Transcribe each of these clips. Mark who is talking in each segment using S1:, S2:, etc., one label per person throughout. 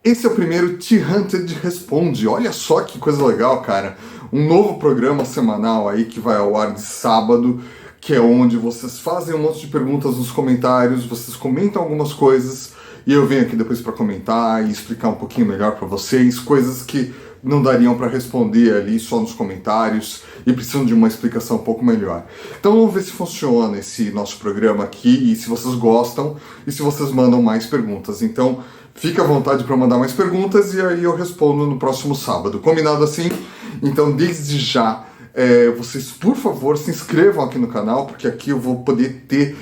S1: Esse é o primeiro T-Hunted Responde. Olha só que coisa legal, cara. Um novo programa semanal aí que vai ao ar de sábado, que é onde vocês fazem um monte de perguntas nos comentários, vocês comentam algumas coisas e eu venho aqui depois para comentar e explicar um pouquinho melhor para vocês, coisas que não dariam para responder ali só nos comentários e precisam de uma explicação um pouco melhor. Então vamos ver se funciona esse nosso programa aqui e se vocês gostam e se vocês mandam mais perguntas. Então fica à vontade para mandar mais perguntas e aí eu respondo no próximo sábado. Combinado assim? Então desde já vocês, por favor, se inscrevam aqui no canal, porque aqui eu vou poder ter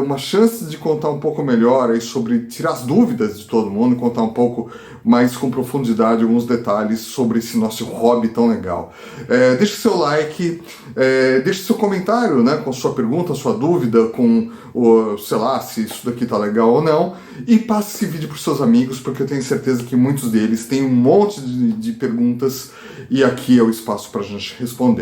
S1: uma chance de contar um pouco melhor aí sobre, tirar as dúvidas de todo mundo, contar um pouco mais com profundidade alguns detalhes sobre esse nosso hobby tão legal. Deixe seu like, deixe seu comentário, né, com sua pergunta, sua dúvida, com, sei lá, se isso daqui tá legal ou não, e passe esse vídeo para os seus amigos, porque eu tenho certeza que muitos deles têm um monte de perguntas e aqui é o espaço para a gente responder.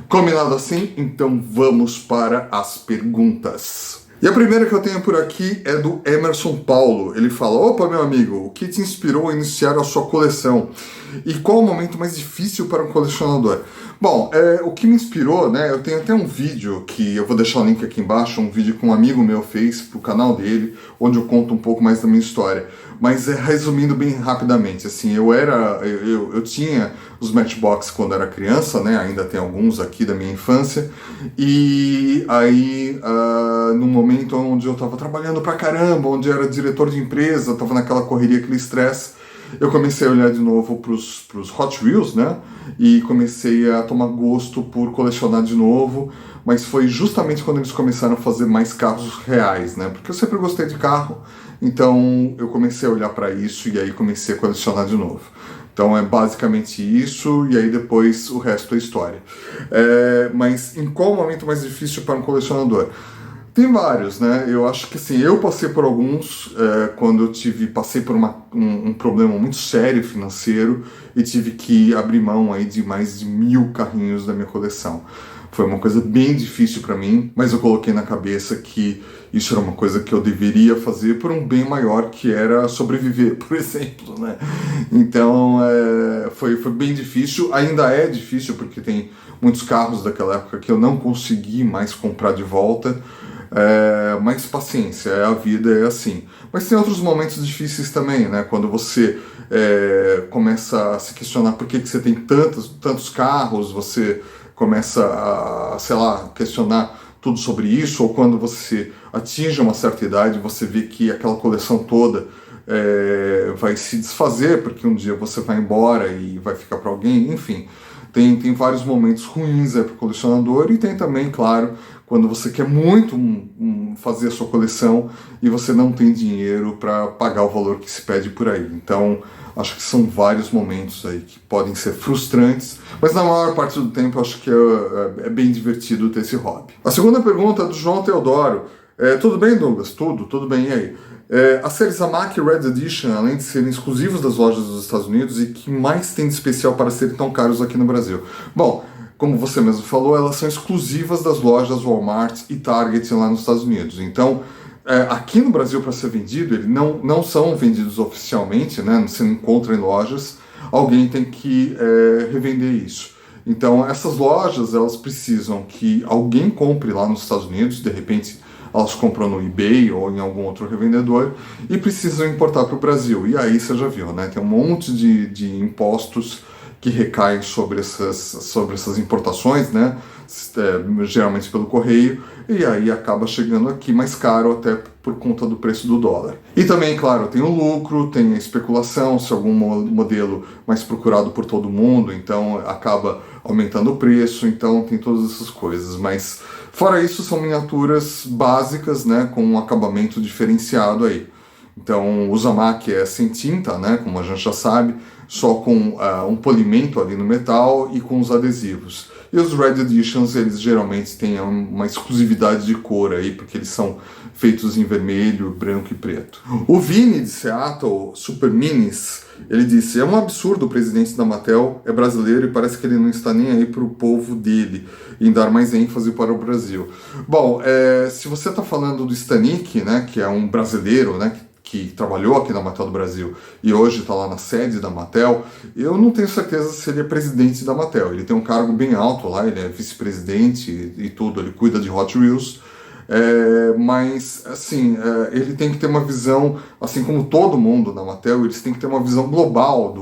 S1: Combinado assim? Então vamos para as perguntas. E a primeira que eu tenho por aqui é do Emerson Paulo. Ele fala: opa, meu amigo, o que te inspirou a iniciar a sua coleção? E qual o momento mais difícil para um colecionador? Bom, o que me inspirou, né, eu tenho até um vídeo que eu vou deixar o link aqui embaixo, um vídeo que um amigo meu fez pro canal dele, onde eu conto um pouco mais da minha história. Mas resumindo bem rapidamente, assim, eu tinha os Matchbox quando era criança, né, ainda tem alguns aqui da minha infância, e aí no momento onde eu estava trabalhando pra caramba, onde eu era diretor de empresa, estava naquela correria, aquele estresse, eu comecei a olhar de novo pros Hot Wheels, né? E comecei a tomar gosto por colecionar de novo, mas foi justamente quando eles começaram a fazer mais carros reais, né? Porque eu sempre gostei de carro, então eu comecei a olhar para isso e aí comecei a colecionar de novo. Então é basicamente isso, e aí depois o resto é história. Mas em qual momento mais difícil para um colecionador? Tem vários, né? Eu acho que assim, eu passei por alguns quando eu passei por um problema muito sério financeiro e tive que abrir mão aí de mais de 1000 carrinhos da minha coleção. Foi uma coisa bem difícil para mim, mas eu coloquei na cabeça que isso era uma coisa que eu deveria fazer por um bem maior, que era sobreviver, por exemplo, né? Então foi bem difícil, ainda é difícil porque tem muitos carros daquela época que eu não consegui mais comprar de volta. Mas paciência, a vida é assim. Mas tem outros momentos difíceis também, né? Quando você começa a se questionar por que você tem tantos carros, você começa a, sei lá, questionar tudo sobre isso, ou quando você atinge uma certa idade, você vê que aquela coleção toda vai se desfazer, porque um dia você vai embora e vai ficar para alguém, enfim. Tem vários momentos ruins para o colecionador e tem também, claro, quando você quer muito fazer a sua coleção e você não tem dinheiro para pagar o valor que se pede por aí. Então, acho que são vários momentos aí que podem ser frustrantes, mas na maior parte do tempo acho que é bem divertido ter esse hobby. A segunda pergunta é do João Teodoro. Tudo bem, Douglas? Tudo bem, e aí? As séries AMAC Red Edition, além de serem exclusivos das lojas dos Estados Unidos, e que mais tem de especial para serem tão caros aqui no Brasil? Bom, como você mesmo falou, elas são exclusivas das lojas Walmart e Target lá nos Estados Unidos. Então, aqui no Brasil, para ser vendido, eles não são vendidos oficialmente, né? Você não encontra em lojas, alguém tem que revender isso. Então, essas lojas, elas precisam que alguém compre lá nos Estados Unidos, de repente elas compram no eBay ou em algum outro revendedor e precisam importar para o Brasil. E aí você já viu, né? Tem um monte de impostos que recaem sobre essas importações, né? Geralmente pelo correio, e aí acaba chegando aqui mais caro até por conta do preço do dólar. E também, claro, tem o lucro, tem a especulação, se algum modelo mais procurado por todo mundo, então acaba aumentando o preço, então tem todas essas coisas. Mas fora isso, são miniaturas básicas, né, com um acabamento diferenciado aí. Então o Uzumaki é sem tinta, né, como a gente já sabe, só com um polimento ali no metal e com os adesivos. E os Red Editions, eles geralmente têm uma exclusividade de cor aí, porque eles são feitos em vermelho, branco e preto. O Vini de Seattle, Super Minis, ele disse: é um absurdo, o presidente da Mattel é brasileiro e parece que ele não está nem aí para o povo dele, em dar mais ênfase para o Brasil. Bom, se você está falando do Stanik, né, que é um brasileiro, né, que trabalhou aqui na Mattel do Brasil e hoje está lá na sede da Mattel, eu não tenho certeza se ele é presidente da Mattel. Ele tem um cargo bem alto lá, ele é vice-presidente e tudo, ele cuida de Hot Wheels. Mas, assim, ele tem que ter uma visão, assim como todo mundo na Mattel, eles têm que ter uma visão global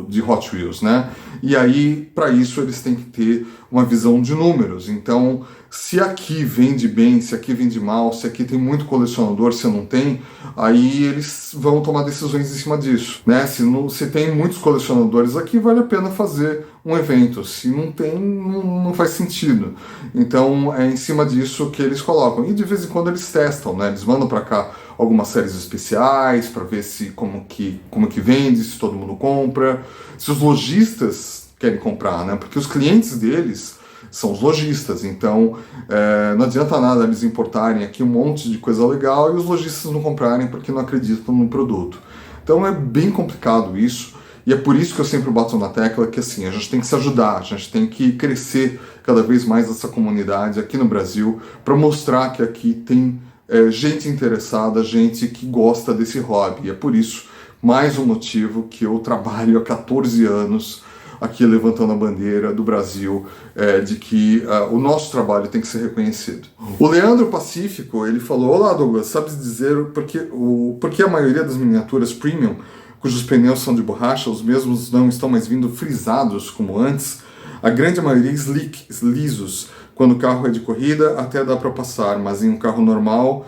S1: de Hot Wheels, né? E aí, para isso, eles têm que ter uma visão de números. Então, se aqui vende bem, se aqui vende mal, se aqui tem muito colecionador, se não tem, aí eles vão tomar decisões em cima disso, né? Se tem muitos colecionadores aqui, vale a pena fazer um evento. Se não tem, não faz sentido. Então, é em cima disso que eles colocam. E de vez em quando eles testam, né? Eles mandam para cá algumas séries especiais para ver se como que vende, se todo mundo compra, se os lojistas querem comprar, né? Porque os clientes deles são os lojistas, então não adianta nada eles importarem aqui um monte de coisa legal e os lojistas não comprarem porque não acreditam no produto. Então é bem complicado isso, e é por isso que eu sempre bato na tecla que assim, a gente tem que se ajudar, a gente tem que crescer cada vez mais essa comunidade aqui no Brasil para mostrar que aqui tem gente interessada, gente que gosta desse hobby. E é por isso, mais um motivo que eu trabalho há 14 anos aqui levantando a bandeira do Brasil, de que o nosso trabalho tem que ser reconhecido. O Leandro Pacífico, ele falou: olá Douglas, sabes dizer por que a maioria das miniaturas premium, cujos pneus são de borracha, os mesmos não estão mais vindo frisados como antes? A grande maioria lisos. Quando o carro é de corrida, até dá para passar, mas em um carro normal,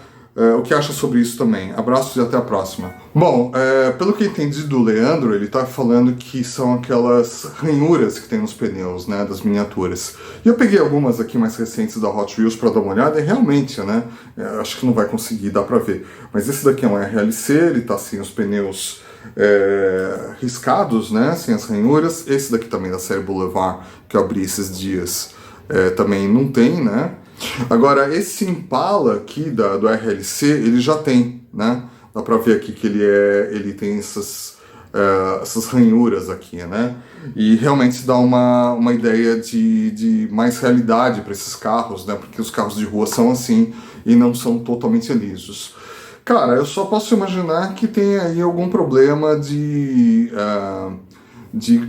S1: o que acha sobre isso também? Abraços e até a próxima. Bom, pelo que eu entendi do Leandro, ele está falando que são aquelas ranhuras que tem nos pneus, né, das miniaturas. E eu peguei algumas aqui mais recentes da Hot Wheels para dar uma olhada, e realmente, né, acho que não vai conseguir, dá para ver. Mas esse daqui é um RLC, ele está sem os pneus riscados, né, sem as ranhuras. Esse daqui também da série Boulevard, que eu abri esses dias, também não tem, né? Agora, esse Impala aqui do RLC, ele já tem, né? Dá pra ver aqui que ele tem essas ranhuras aqui, né? E realmente dá uma ideia de mais realidade para esses carros, né? Porque os carros de rua são assim e não são totalmente lisos. Cara, eu só posso imaginar que tem aí algum problema de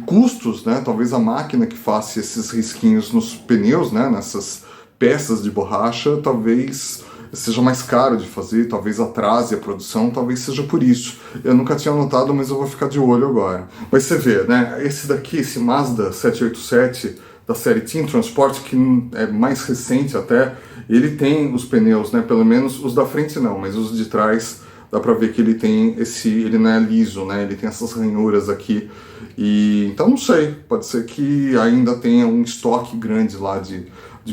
S1: custos, né? Talvez a máquina que faça esses risquinhos nos pneus, né? Nessas peças de borracha, talvez seja mais caro de fazer, talvez atrase a produção, talvez seja por isso. Eu nunca tinha notado, mas eu vou ficar de olho agora. Mas você vê, né? Esse daqui, esse Mazda 787 da série Team Transport, que é mais recente até, ele tem os pneus, né? Pelo menos os da frente não, mas os de trás dá pra ver que ele tem ele não é liso, né? Ele tem essas ranhuras aqui. E então não sei, pode ser que ainda tenha um estoque grande lá de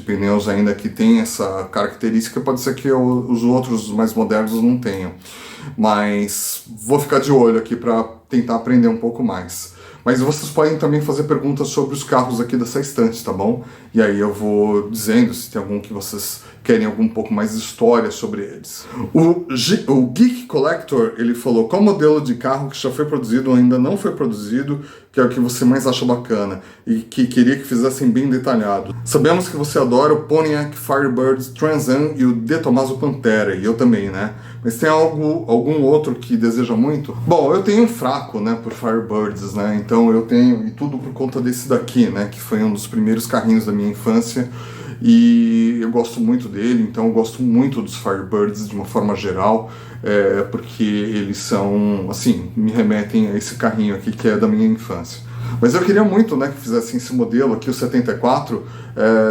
S1: pneus ainda que tem essa característica, pode ser que os outros mais modernos não tenham. Mas vou ficar de olho aqui para tentar aprender um pouco mais. Mas vocês podem também fazer perguntas sobre os carros aqui dessa estante, tá bom? E aí eu vou dizendo se tem algum que vocês querem um pouco mais de história sobre eles. O Geek Collector, ele falou: qual modelo de carro que já foi produzido ou ainda não foi produzido, que é o que você mais acha bacana e que queria que fizessem bem detalhado? Sabemos que você adora o Pontiac Firebird Trans Am e o De Tomaso Pantera, e eu também, né? Mas tem algum outro que deseja muito? Bom, eu tenho um fraco, né, por Firebirds, né? Então eu tenho, e tudo por conta desse daqui, né, que foi um dos primeiros carrinhos da minha infância. E eu gosto muito dele, então eu gosto muito dos Firebirds de uma forma geral, porque eles são, assim, me remetem a esse carrinho aqui que é da minha infância. Mas eu queria muito, né, que fizessem esse modelo aqui, o 74,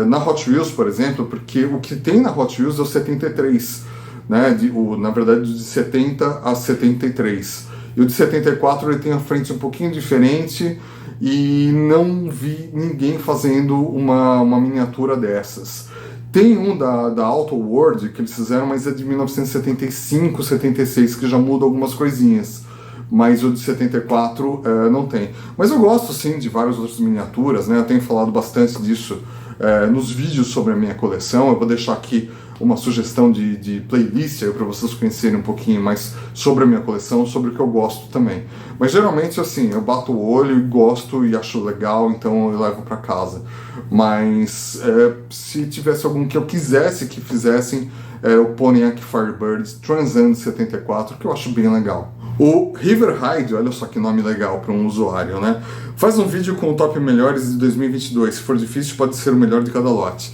S1: na Hot Wheels, por exemplo, porque o que tem na Hot Wheels é o 73, né, na verdade de 70 a 73. E o de 74 ele tem a frente um pouquinho diferente, e não vi ninguém fazendo uma miniatura dessas. Tem um da Auto World que eles fizeram, mas é de 1975, 76, que já muda algumas coisinhas. Mas o de 74 não tem. Mas eu gosto sim de várias outras miniaturas, né? Eu tenho falado bastante disso nos vídeos sobre a minha coleção. Eu vou deixar aqui uma sugestão de playlist para vocês conhecerem um pouquinho mais sobre a minha coleção, sobre o que eu gosto também. Mas geralmente assim, eu bato o olho e gosto e acho legal, então eu levo para casa. Mas se tivesse algum que eu quisesse que fizessem, o Pontiac Firebird Transcend 74, que eu acho bem legal. O River Hyde, olha só que nome legal para um usuário, né? Faz um vídeo com o top melhores de 2022. Se for difícil, pode ser o melhor de cada lote.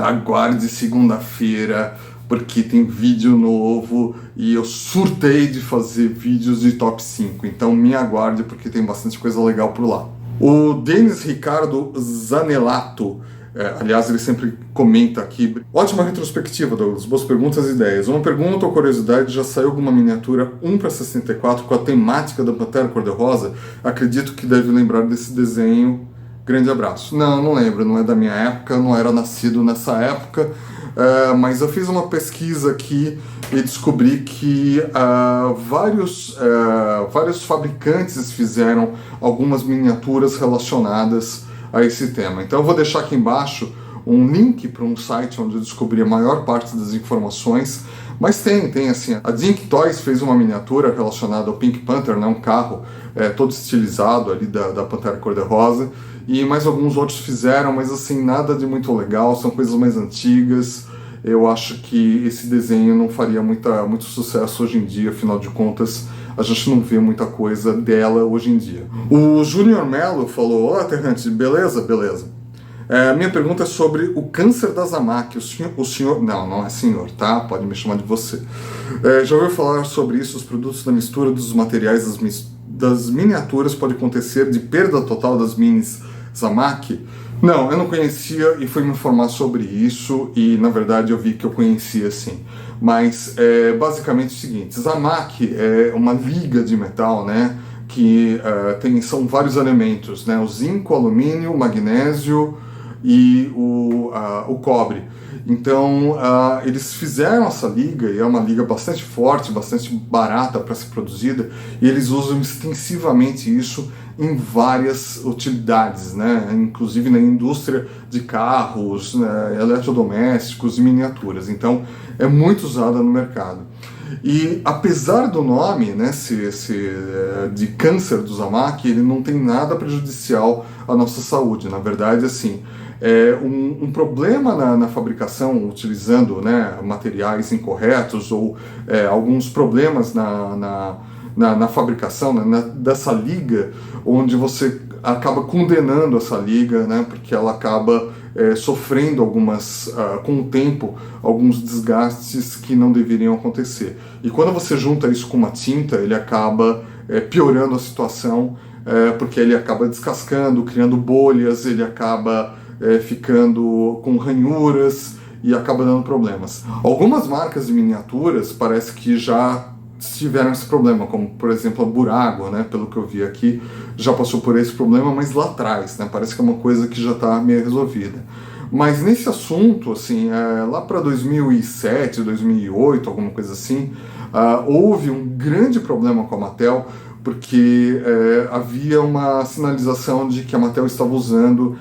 S1: Aguarde segunda-feira, porque tem vídeo novo e eu surtei de fazer vídeos de top 5. Então me aguarde, porque tem bastante coisa legal por lá. O Denis Ricardo Zanelato, aliás, ele sempre comenta aqui. Ótima retrospectiva, Douglas. Boas perguntas e ideias. Uma pergunta ou curiosidade: já saiu alguma miniatura 1/64 com a temática da Pantera Cor-de-Rosa? Acredito que deve lembrar desse desenho. Grande abraço. Não lembro, não é da minha época, não era nascido nessa época, mas eu fiz uma pesquisa aqui e descobri que vários fabricantes fizeram algumas miniaturas relacionadas a esse tema. Então eu vou deixar aqui embaixo um link para um site onde eu descobri a maior parte das informações, mas tem assim, a Dink Toys fez uma miniatura relacionada ao Pink Panther, né, um carro todo estilizado ali da Pantera Cor-de-Rosa, e mais alguns outros fizeram, mas assim, nada de muito legal, são coisas mais antigas. Eu acho que esse desenho não faria muito sucesso hoje em dia, afinal de contas, a gente não vê muita coisa dela hoje em dia. O Júnior Melo falou: olá, Terrante, beleza? Minha pergunta é sobre o câncer da Zamaki. O senhor... Não é senhor, tá? Pode me chamar de você. Já ouviu falar sobre isso? Os produtos da mistura dos materiais das miniaturas pode acontecer de perda total das minis Zamaki? Não, eu não conhecia e fui me informar sobre isso e, na verdade, eu vi que eu conhecia sim. Mas, basicamente o seguinte: Zamaki é uma liga de metal, né? Que são vários elementos, né? O zinco, o alumínio, o magnésio e o cobre. Então, eles fizeram essa liga, e é uma liga bastante forte, bastante barata para ser produzida, e eles usam extensivamente isso em várias utilidades, né? Inclusive na indústria de carros, né? Eletrodomésticos e miniaturas. Então, é muito usada no mercado. E apesar do nome, né, de câncer do Zamaki, ele não tem nada prejudicial à nossa saúde. Na verdade, assim, um problema na fabricação, utilizando, né, materiais incorretos ou alguns problemas na fabricação, né, dessa liga, onde você acaba condenando essa liga, né, porque ela acaba sofrendo com o tempo, alguns desgastes que não deveriam acontecer. E quando você junta isso com uma tinta, ele acaba piorando a situação, porque ele acaba descascando, criando bolhas, ele acaba ficando com ranhuras e acaba dando problemas. Algumas marcas de miniaturas parece que já tiveram esse problema, como por exemplo a Burago, né, pelo que eu vi aqui, já passou por esse problema, mas lá atrás, né, parece que é uma coisa que já está meio resolvida. Mas nesse assunto, assim, lá para 2007, 2008, alguma coisa assim, houve um grande problema com a Mattel, porque havia uma sinalização de que a Mattel estava usando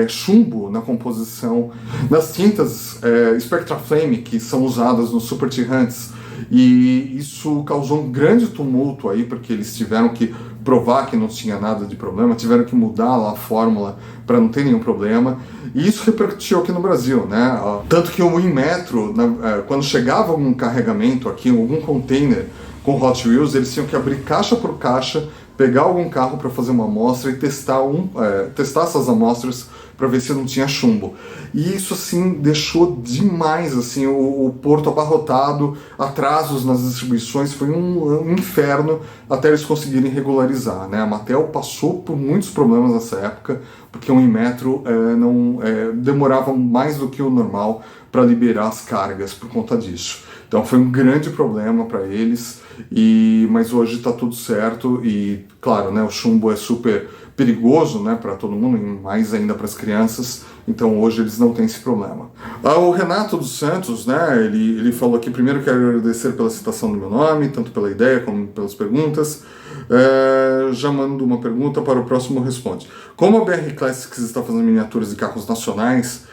S1: chumbo na composição das tintas Spectra Flame, que são usadas nos Super T-Hunts. E isso causou um grande tumulto aí, porque eles tiveram que provar que não tinha nada de problema, tiveram que mudar lá a fórmula para não ter nenhum problema, e isso repercutiu aqui no Brasil, né? Tanto que o Inmetro, quando chegava algum carregamento aqui, algum container com Hot Wheels, eles tinham que abrir caixa por caixa, pegar algum carro para fazer uma amostra e testar essas amostras para ver se não tinha chumbo. E isso, assim, deixou demais, assim, o porto abarrotado, atrasos nas distribuições, foi um inferno até eles conseguirem regularizar, né? A Mattel passou por muitos problemas nessa época, porque o Inmetro demorava mais do que o normal para liberar as cargas por conta disso. Então foi um grande problema para eles, mas hoje está tudo certo e, claro, né, o chumbo é super perigoso, né, para todo mundo, e mais ainda para as crianças, então hoje eles não têm esse problema. O Renato dos Santos, né, ele falou aqui: primeiro quero agradecer pela citação do meu nome, tanto pela ideia como pelas perguntas. Já mando uma pergunta, para o próximo responde. Como a BR Classics está fazendo miniaturas de carros nacionais,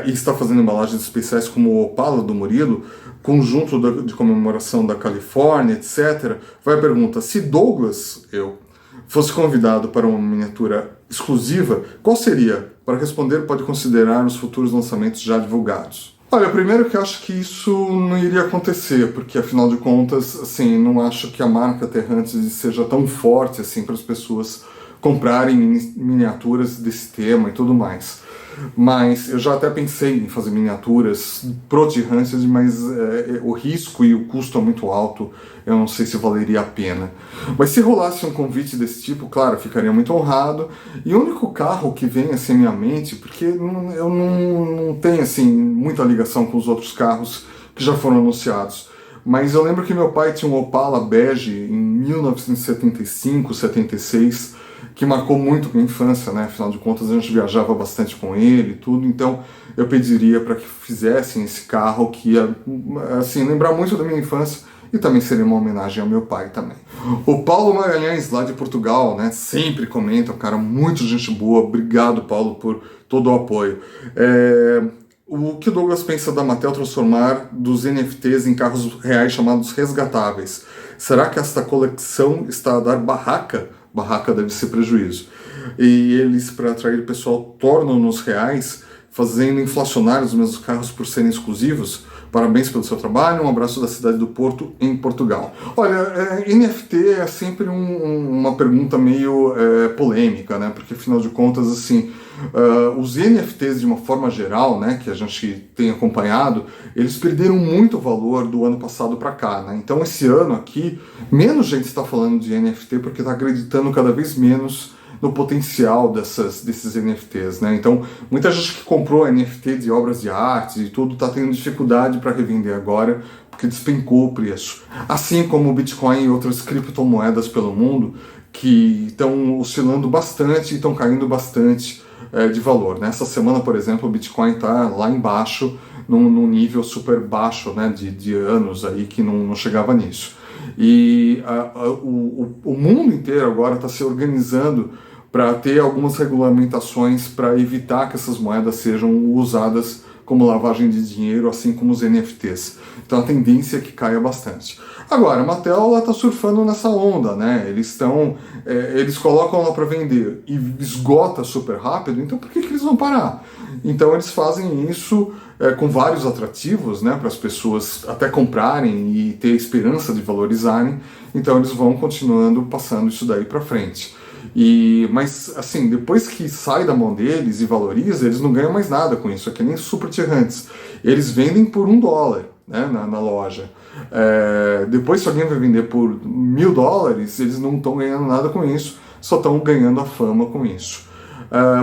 S1: e está fazendo embalagens especiais como o Opala do Murilo, conjunto de comemoração da Califórnia, etc., vai a pergunta: se Douglas, eu, fosse convidado para uma miniatura exclusiva, qual seria? Para responder, pode considerar os futuros lançamentos já divulgados. Olha, primeiro que eu acho que isso não iria acontecer, porque afinal de contas, assim, não acho que a marca Terrantes seja tão forte assim para as pessoas comprarem miniaturas desse tema e tudo mais. Mas eu já até pensei em fazer miniaturas pro Terrantes, mas o risco e o custo é muito alto, eu não sei se valeria a pena. Mas se rolasse um convite desse tipo, claro, ficaria muito honrado. E o único carro que vem assim à minha mente, porque eu não tenho assim muita ligação com os outros carros que já foram anunciados, mas eu lembro que meu pai tinha um Opala bege em 1975, 76, que marcou muito minha infância, né? Afinal de contas, a gente viajava bastante com ele e tudo, então eu pediria para que fizessem esse carro que ia, assim, lembrar muito da minha infância e também seria uma homenagem ao meu pai também. O Paulo Magalhães, lá de Portugal, né? Sempre comenta, um cara muito gente boa. Obrigado, Paulo, por todo o apoio. O que o Douglas pensa da Mattel transformar dos NFTs em carros reais chamados resgatáveis? Será que esta coleção está a dar barraca? Barraca deve ser prejuízo. E eles, para atrair o pessoal, tornam-nos reais, fazendo inflacionar os mesmos carros por serem exclusivos? Parabéns pelo seu trabalho, um abraço da cidade do Porto, em Portugal. Olha, NFT é sempre uma pergunta meio polêmica, né? Porque afinal de contas, assim, os NFTs de uma forma geral, né, que a gente tem acompanhado, eles perderam muito valor do ano passado para cá, né? Então esse ano aqui, menos gente está falando de NFT porque está acreditando cada vez menos no potencial desses NFTs, né? Então, muita gente que comprou NFT de obras de arte e tudo está tendo dificuldade para revender agora, porque despencou o preço. Assim como o Bitcoin e outras criptomoedas pelo mundo, que estão oscilando bastante e estão caindo bastante de valor, né? Essa semana, por exemplo, o Bitcoin está lá embaixo, num nível super baixo, né? De anos aí que não chegava nisso. E o mundo inteiro agora está se organizando para ter algumas regulamentações para evitar que essas moedas sejam usadas como lavagem de dinheiro, assim como os NFTs. Então a tendência é que caia bastante. Agora, a Mattel está surfando nessa onda, né? Eles colocam lá para vender e esgota super rápido, então por que eles vão parar? Então eles fazem isso com vários atrativos, né, para as pessoas até comprarem e ter esperança de valorizarem, então eles vão continuando passando isso daí para frente. Mas, assim, depois que sai da mão deles e valoriza, eles não ganham mais nada com isso. É que nem Super Terrantes. Eles vendem por $1, né, na loja. Depois, se alguém vai vender por $1.000, eles não estão ganhando nada com isso, só estão ganhando a fama com isso.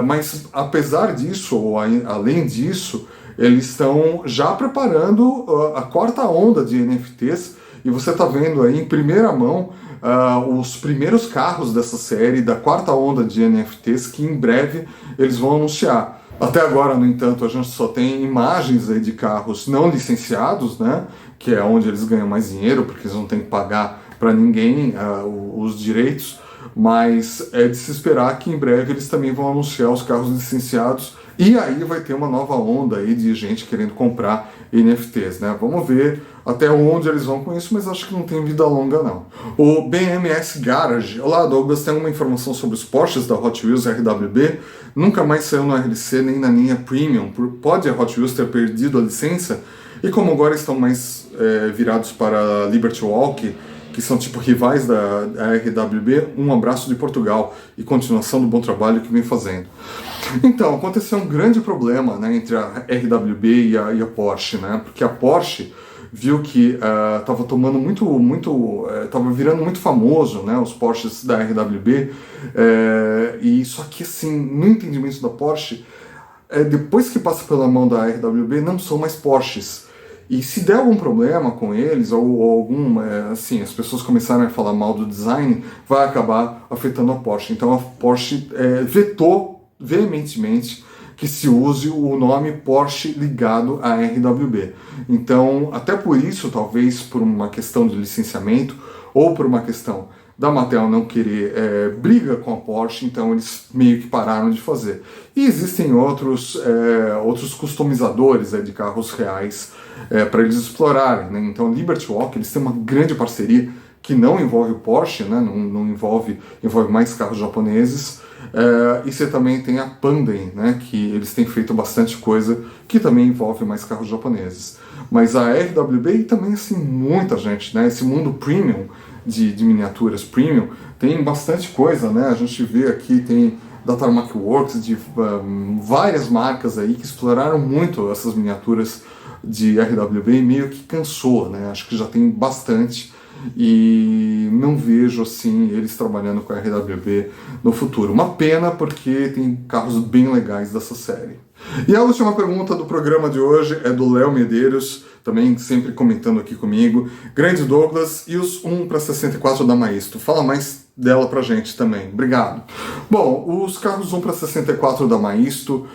S1: Mas, apesar disso, ou além disso, eles estão já preparando a quarta onda de NFTs, e você está vendo aí em primeira mão os primeiros carros dessa série, da quarta onda de NFTs, que em breve eles vão anunciar. Até agora, no entanto, a gente só tem imagens aí de carros não licenciados, né, que é onde eles ganham mais dinheiro, porque eles não têm que pagar para ninguém os direitos, mas é de se esperar que em breve eles também vão anunciar os carros licenciados, e aí vai ter uma nova onda aí de gente querendo comprar NFTs, né? Vamos ver até onde eles vão com isso, mas acho que não tem vida longa, não. O BMS Garage. Olá, Douglas, tem alguma informação sobre os Porsches da Hot Wheels RWB? Nunca mais saiu no RLC nem na linha Premium. Pode a Hot Wheels ter perdido a licença? E como agora estão mais virados para Liberty Walk, que são tipo rivais da RWB, um abraço de Portugal e continuação do bom trabalho que vem fazendo. Então, aconteceu um grande problema, né, entre a RWB e a Porsche, né, porque a Porsche viu que estava tomando estava virando muito famoso, né, os Porsches da RWB, e só que assim, no entendimento da Porsche, depois que passa pela mão da RWB, não são mais Porsches. E se der algum problema com eles, ou assim, as pessoas começarem a falar mal do design, vai acabar afetando a Porsche. Então a Porsche vetou veementemente que se use o nome Porsche ligado à RWB. Então, até por isso, talvez por uma questão de licenciamento, ou por uma questão da Mattel não querer briga com a Porsche, então eles meio que pararam de fazer. E existem outros customizadores de carros reais para eles explorarem, né? Então a Liberty Walk, eles têm uma grande parceria que não envolve o Porsche, né? Não envolve mais carros japoneses. E você também tem a Pandem, né? Que eles têm feito bastante coisa que também envolve mais carros japoneses. Mas a RWB também, assim, muita gente, né? Esse mundo premium de miniaturas premium tem bastante coisa, né? A gente vê aqui, tem da Tarmac Works, de várias marcas aí que exploraram muito essas miniaturas de RWB e meio que cansou, né? Acho que já tem bastante e não vejo assim eles trabalhando com a RWB no futuro. Uma pena, porque tem carros bem legais dessa série. E a última pergunta do programa de hoje é do Léo Medeiros, também sempre comentando aqui comigo. Grande Douglas, e os 1 para 64 da Maisto? Fala mais dela pra gente também. Obrigado. Bom, os carros 1 para 64 da Maisto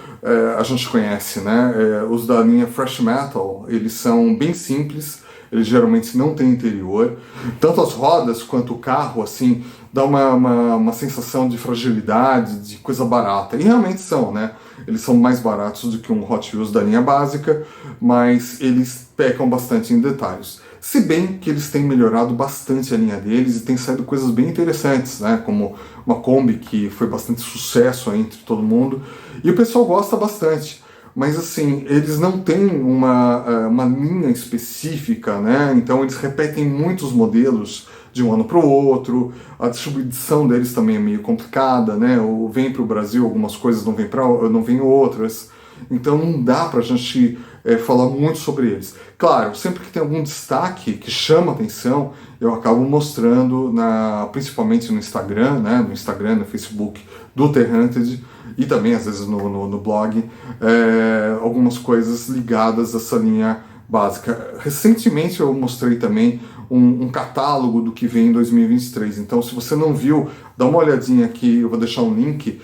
S1: a gente conhece, né? Os da linha Fresh Metal, eles são bem simples, eles geralmente não têm interior. Tanto as rodas quanto o carro, assim, dá uma sensação de fragilidade, de coisa barata. E realmente são, né? Eles são mais baratos do que um Hot Wheels da linha básica, mas eles pecam bastante em detalhes. Se bem que eles têm melhorado bastante a linha deles e tem saído coisas bem interessantes, né? Como uma Kombi que foi bastante sucesso entre todo mundo. E o pessoal gosta bastante. Mas assim, eles não têm uma linha específica, né? Então eles repetem muitos modelos de um ano para o outro, a distribuição deles também é meio complicada, né? Ou vem para o Brasil algumas coisas, não vem outras. Então não dá para a gente falar muito sobre eles. Claro, sempre que tem algum destaque que chama atenção, eu acabo mostrando, principalmente no Instagram, né? No Instagram, no Facebook do The Hunted, e também às vezes no blog, algumas coisas ligadas a essa linha básica. Recentemente eu mostrei também um catálogo do que vem em 2023, então se você não viu, dá uma olhadinha aqui, eu vou deixar um link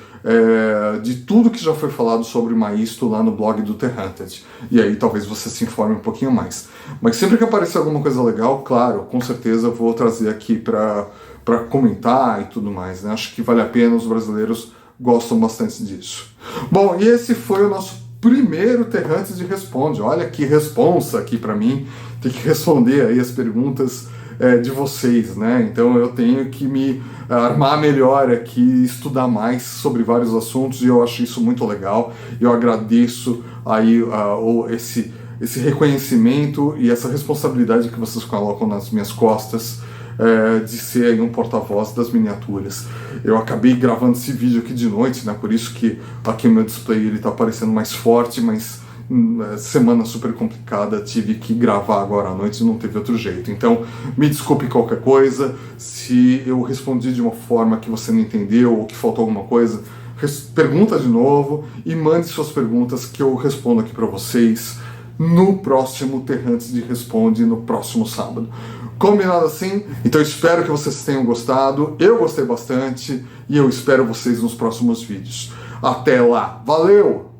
S1: de tudo que já foi falado sobre Maisto lá no blog do The Hunted, e aí talvez você se informe um pouquinho mais. Mas sempre que aparecer alguma coisa legal, claro, com certeza eu vou trazer aqui para comentar e tudo mais, né? Acho que vale a pena, os brasileiros gostam bastante disso. Bom, e esse foi o nosso primeiro The Hunted Responde. Olha que responsa aqui para mim, ter que responder aí as perguntas de vocês, né? Então eu tenho que me armar melhor aqui, estudar mais sobre vários assuntos, e eu acho isso muito legal. Eu agradeço aí esse reconhecimento e essa responsabilidade que vocês colocam nas minhas costas, de ser aí um porta-voz das miniaturas. Eu acabei gravando esse vídeo aqui de noite, né? Por isso que aqui o meu display ele tá aparecendo mais forte, mas semana super complicada, tive que gravar agora à noite e não teve outro jeito. Então, me desculpe qualquer coisa, se eu respondi de uma forma que você não entendeu ou que faltou alguma coisa, pergunta de novo e mande suas perguntas que eu respondo aqui para vocês no próximo The Hunted Responde, no próximo sábado. Combinado assim? Então espero que vocês tenham gostado, eu gostei bastante e eu espero vocês nos próximos vídeos. Até lá, valeu!